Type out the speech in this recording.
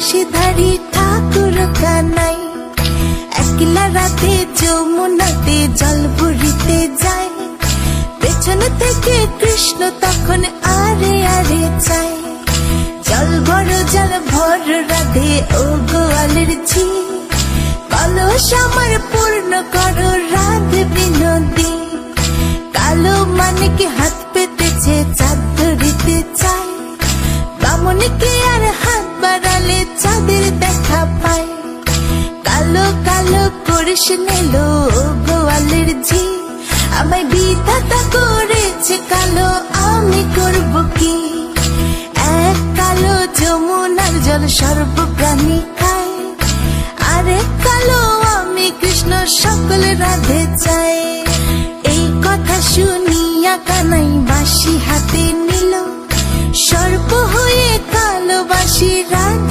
বাঁশিধারী ঠাকুর কানাই একলা রাতে যমুনাতে জল ভরিতে যায়। পেছন থেকে কৃষ্ণ তখন আরে আরে চায়। জল ভর রাধে ও গোয়ালের ঝি, কলস আমার পূর্ণ করো রাধে বিনোদী। কালো মানিকে হাত পেতেছে চাঁদ ধরিতে চায়। বামনকে আর হাত বাড়ালে চাঁদের দেখা পায়। কালো কালো করিস নিল গোয়ালের ঝি, আমায় বিধাতা করেছে কালো, আমি করব কি? এক কালো যমুনার জল সর্বপ্রাণী খায়, আরে কালো আমি কৃষ্ণ সকল রাধে চাই। এই কথা শুনিয়া কানাই বাঁশি হাতে নিল, সর্প হয়ে কালো বাঁশি রাধে